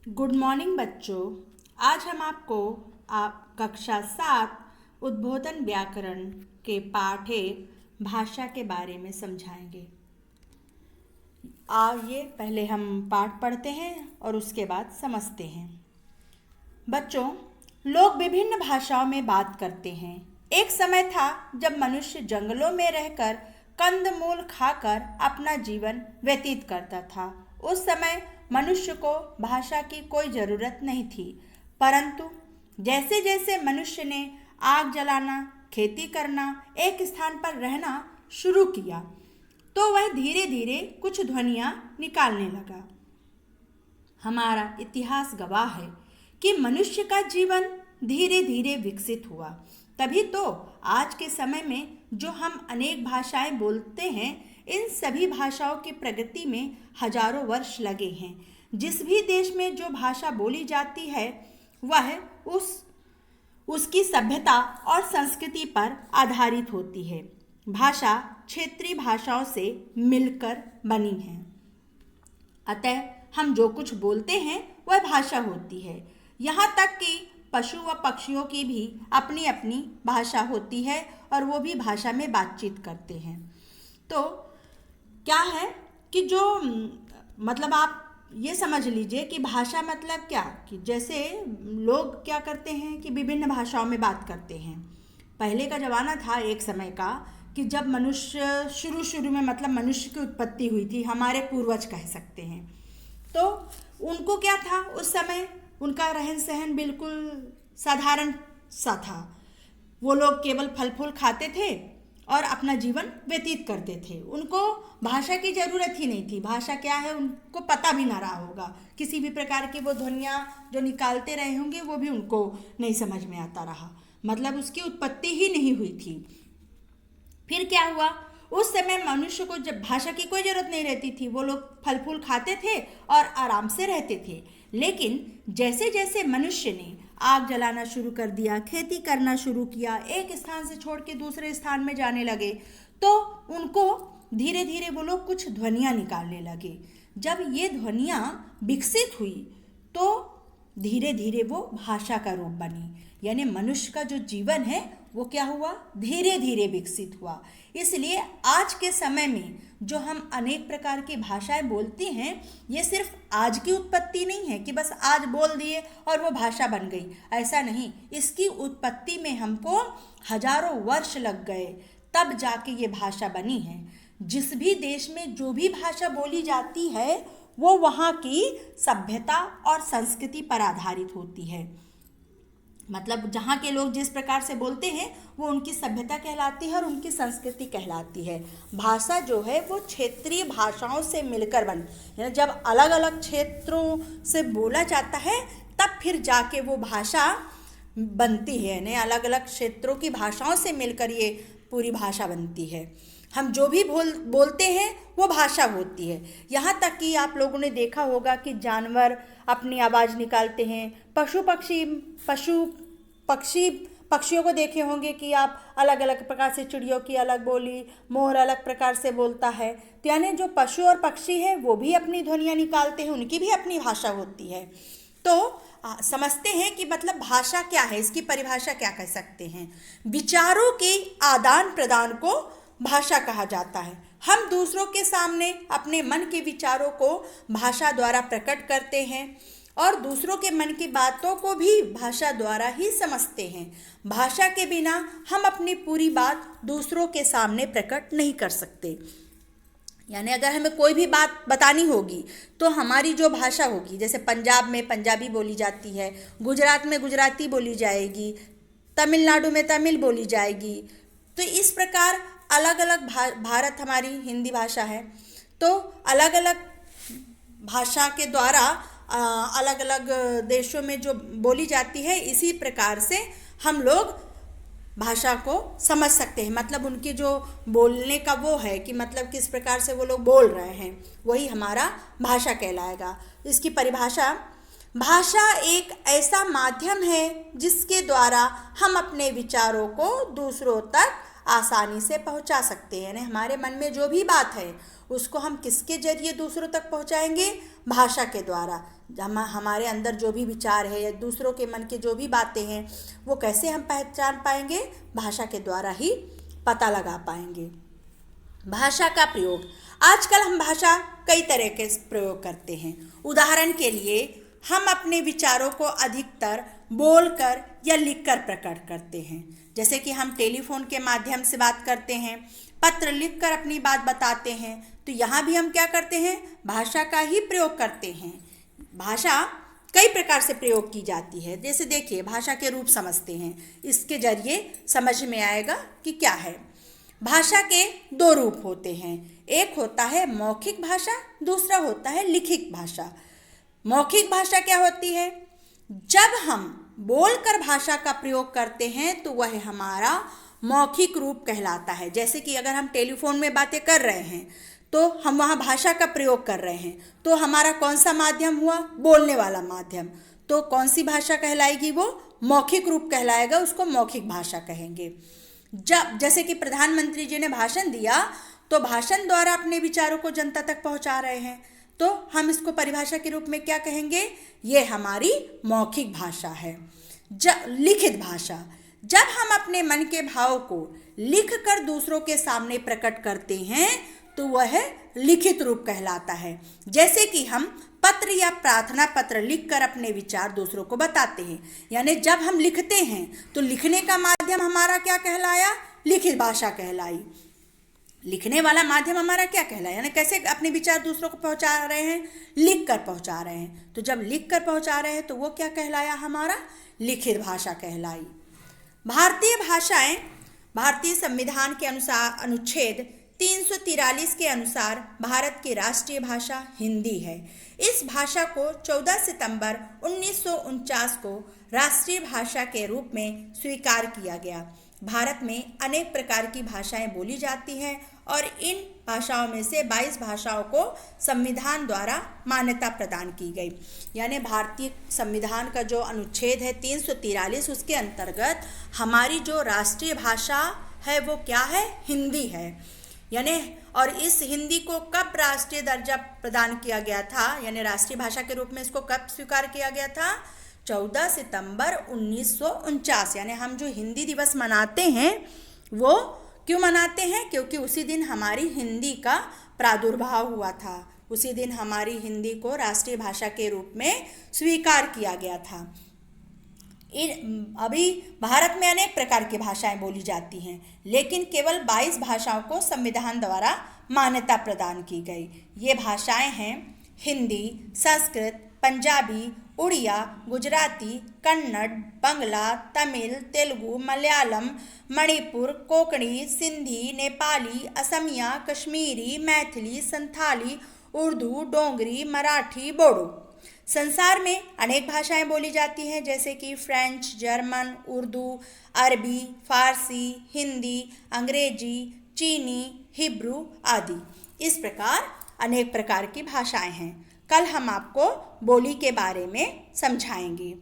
Good morning बच्चों। आज हम आपको कक्षा 7 उद्बोधन व्याकरण के पाठ 1 भाषा के बारे में समझाएंगे। आइए पहले हम पाठ पढ़ते हैं और उसके बाद समझते हैं। बच्चों, लोग विभिन्न भाषाओं में बात करते हैं। एक समय था जब मनुष्य जंगलों में रहकर कंदमूल खाकर अपना जीवन व्यतीत करता था। उस समय मनुष्य को भाषा की कोई ज़रूरत नहीं थी, परंतु जैसे जैसे मनुष्य ने आग जलाना, खेती करना, एक स्थान पर रहना शुरू किया, तो वह धीरे धीरे कुछ ध्वनियाँ निकालने लगा। हमारा इतिहास गवाह है कि मनुष्य का जीवन धीरे धीरे विकसित हुआ। तभी तो आज के समय में जो हम अनेक भाषाएं बोलते हैं, इन सभी भाषाओं की प्रगति में हजारों वर्ष लगे हैं। जिस भी देश में जो भाषा बोली जाती है वह उसकी सभ्यता और संस्कृति पर आधारित होती है। भाषा क्षेत्रीय भाषाओं से मिलकर बनी है, अतः हम जो कुछ बोलते हैं वह भाषा होती है। यहाँ तक कि पशु व पक्षियों की भी अपनी अपनी भाषा होती है और वो भी भाषा में बातचीत करते हैं। तो क्या है कि जो मतलब आप ये समझ लीजिए कि भाषा मतलब क्या, कि जैसे लोग क्या करते हैं कि विभिन्न भाषाओं में बात करते हैं। पहले का ज़माना था एक समय का कि जब मनुष्य शुरू में मतलब मनुष्य की उत्पत्ति हुई थी, हमारे पूर्वज कह सकते हैं, तो उनको क्या था, उस समय उनका रहन सहन बिल्कुल साधारण सा था। वो लोग केवल फल फूल खाते थे और अपना जीवन व्यतीत करते थे। उनको भाषा की ज़रूरत ही नहीं थी। भाषा क्या है उनको पता भी ना रहा होगा। किसी भी प्रकार की वो ध्वनियाँ जो निकालते रहे होंगे वो भी उनको नहीं समझ में आता रहा, मतलब उसकी उत्पत्ति ही नहीं हुई थी। फिर क्या हुआ, उस समय मनुष्य को जब भाषा की कोई ज़रूरत नहीं रहती थी, वो लोग फल फूल खाते थे और आराम से रहते थे। लेकिन जैसे जैसे मनुष्य ने आग जलाना शुरू कर दिया, खेती करना शुरू किया, एक स्थान से छोड़ के दूसरे स्थान में जाने लगे, तो उनको धीरे धीरे वो लोग कुछ ध्वनियाँ निकालने लगे। जब ये ध्वनियाँ विकसित हुई तो धीरे धीरे वो भाषा का रूप बनी। यानी मनुष्य का जो जीवन है वो क्या हुआ, धीरे धीरे विकसित हुआ। इसलिए आज के समय में जो हम अनेक प्रकार की भाषाएं बोलते हैं, ये सिर्फ आज की उत्पत्ति नहीं है कि बस आज बोल दिए और वो भाषा बन गई, ऐसा नहीं। इसकी उत्पत्ति में हमको हजारों वर्ष लग गए, तब जाके ये भाषा बनी है। जिस भी देश में जो भी भाषा बोली जाती है वो वहाँ की सभ्यता और संस्कृति पर आधारित होती है। मतलब जहाँ के लोग जिस प्रकार से बोलते हैं वो उनकी सभ्यता कहलाती है और उनकी संस्कृति कहलाती है। भाषा जो है वो क्षेत्रीय भाषाओं से मिलकर यानी जब अलग अलग क्षेत्रों से बोला जाता है तब फिर जाके वो भाषा बनती है। यानी अलग अलग क्षेत्रों की भाषाओं से मिलकर ये पूरी भाषा बनती है। हम जो भी बोलते हैं वो भाषा होती है। यहाँ तक कि आप लोगों ने देखा होगा कि जानवर अपनी आवाज़ निकालते हैं। पक्षियों को देखे होंगे कि आप अलग अलग प्रकार से, चिड़ियों की अलग बोली, मोर अलग प्रकार से बोलता है। तो यानी जो पशु और पक्षी हैं वो भी अपनी ध्वनियाँ निकालते हैं, उनकी भी अपनी भाषा होती है। तो समझते हैं कि मतलब भाषा क्या है, इसकी परिभाषा क्या कह सकते हैं। विचारों के आदान प्रदान को भाषा कहा जाता है। हम दूसरों के सामने अपने मन के विचारों को भाषा द्वारा प्रकट करते हैं और दूसरों के मन की बातों को भी भाषा द्वारा ही समझते हैं। भाषा के बिना हम अपनी पूरी बात दूसरों के सामने प्रकट नहीं कर सकते। यानी अगर हमें कोई भी बात बतानी होगी तो हमारी जो भाषा होगी, जैसे पंजाब में पंजाबी बोली जाती है, गुजरात में गुजराती बोली जाएगी, तमिलनाडु में तमिल बोली जाएगी। तो इस प्रकार अलग अलग भारत हमारी हिंदी भाषा है, तो अलग अलग भाषा के द्वारा अलग अलग देशों में जो बोली जाती है, इसी प्रकार से हम लोग भाषा को समझ सकते हैं। मतलब उनकी जो बोलने का वो है कि मतलब किस प्रकार से वो लोग बोल रहे हैं, वही हमारा भाषा कहलाएगा। इसकी परिभाषा, भाषा एक ऐसा माध्यम है जिसके द्वारा हम अपने विचारों को दूसरों तक आसानी से पहुंचा सकते हैं। यानी हमारे मन में जो भी बात है उसको हम किसके जरिए दूसरों तक पहुंचाएंगे, भाषा के द्वारा। हमारे अंदर जो भी विचार है या दूसरों के मन के जो भी बातें हैं वो कैसे हम पहचान पाएंगे? भाषा के द्वारा ही पता लगा पाएंगे। भाषा का प्रयोग, आजकल हम भाषा कई तरह के प्रयोग करते हैं। उदाहरण के लिए हम अपने विचारों को अधिकतर बोलकर या लिखकर प्रकट करते हैं। जैसे कि हम टेलीफोन के माध्यम से बात करते हैं, पत्र लिखकर अपनी बात बताते हैं, तो यहाँ भी हम क्या करते हैं? भाषा का ही प्रयोग करते हैं। भाषा कई प्रकार से प्रयोग की जाती है। जैसे देखिए, भाषा के रूप समझते हैं, इसके जरिए समझ में आएगा कि क्या है। भाषा के दो रूप होते हैं, एक होता है मौखिक भाषा, दूसरा होता है लिखित भाषा। मौखिक भाषा क्या होती है? जब हम बोलकर भाषा का प्रयोग करते हैं तो वह हमारा मौखिक रूप कहलाता है। जैसे कि अगर हम टेलीफोन में बातें कर रहे हैं तो हम वहाँ भाषा का प्रयोग कर रहे हैं, तो हमारा कौन सा माध्यम हुआ? बोलने वाला माध्यम। तो कौन सी भाषा कहलाएगी? वो मौखिक रूप कहलाएगा, उसको मौखिक भाषा कहेंगे। जैसे कि प्रधानमंत्री जी ने भाषण दिया तो भाषण द्वारा अपने विचारों को जनता तक पहुंचा रहे हैं, तो हम इसको परिभाषा के रूप में क्या कहेंगे? ये हमारी मौखिक भाषा है। लिखित भाषा, जब हम अपने मन के भाव को लिखकर दूसरों के सामने प्रकट करते हैं तो वह लिखित रूप कहलाता है। जैसे कि हम पत्र या प्रार्थना पत्र लिखकर अपने विचार दूसरों को बताते हैं। यानी जब हम लिखते हैं तो लिखने का माध्यम हमारा क्या कहलाया? लिखित भाषा कहलाई। लिखने वाला माध्यम हमारा क्या कहलाया? यानी कैसे अपने विचार दूसरों को पहुंचा रहे हैं? लिख कर पहुंचा रहे हैं। तो जब लिख कर पहुंचा रहे हैं तो वो क्या कहलाया? हमारा लिखित भाषा कहलाई। भारतीय भाषाएं, भारतीय संविधान के अनुसार अनुच्छेद 343 के अनुसार भारत की राष्ट्रीय भाषा हिंदी है। इस भाषा को 14 सितंबर 1949 को राष्ट्रीय भाषा के रूप में स्वीकार किया गया। भारत में अनेक प्रकार की भाषाएं बोली जाती हैं और इन भाषाओं में से 22 भाषाओं को संविधान द्वारा मान्यता प्रदान की गई। यानी भारतीय संविधान का जो अनुच्छेद है 343, उसके अंतर्गत हमारी जो राष्ट्रीय भाषा है वो क्या है? हिंदी है। यानी और इस हिंदी को कब राष्ट्रीय दर्जा प्रदान किया गया था? यानी राष्ट्रीय भाषा के रूप में इसको कब स्वीकार किया गया था? 14 सितंबर 1949। यानी हम जो हिंदी दिवस मनाते हैं वो क्यों मनाते हैं? क्योंकि उसी दिन हमारी हिंदी का प्रादुर्भाव हुआ था। उसी दिन हमारी हिंदी को राष्ट्रीय भाषा के रूप में स्वीकार किया गया था। अभी भारत में अनेक प्रकार की भाषाएं बोली जाती हैं, लेकिन केवल 22 भाषाओं को संविधान द्वारा मान्यता प्रदान की गई। ये भाषाएं हैं हिंदी, संस्कृत, पंजाबी, उड़िया, गुजराती, कन्नड़, बंगला, तमिल, तेलुगु, मलयालम, मणिपुर, कोंकणी, सिंधी, नेपाली, असमिया, कश्मीरी, मैथिली, संथाली, उर्दू, डोगरी, मराठी, बोडो। संसार में अनेक भाषाएं बोली जाती हैं, जैसे कि फ्रेंच, जर्मन, उर्दू, अरबी, फारसी, हिंदी, अंग्रेजी, चीनी, हिब्रू आदि। इस प्रकार अनेक प्रकार की भाषाएं हैं। कल हम आपको बोली के बारे में समझाएंगे।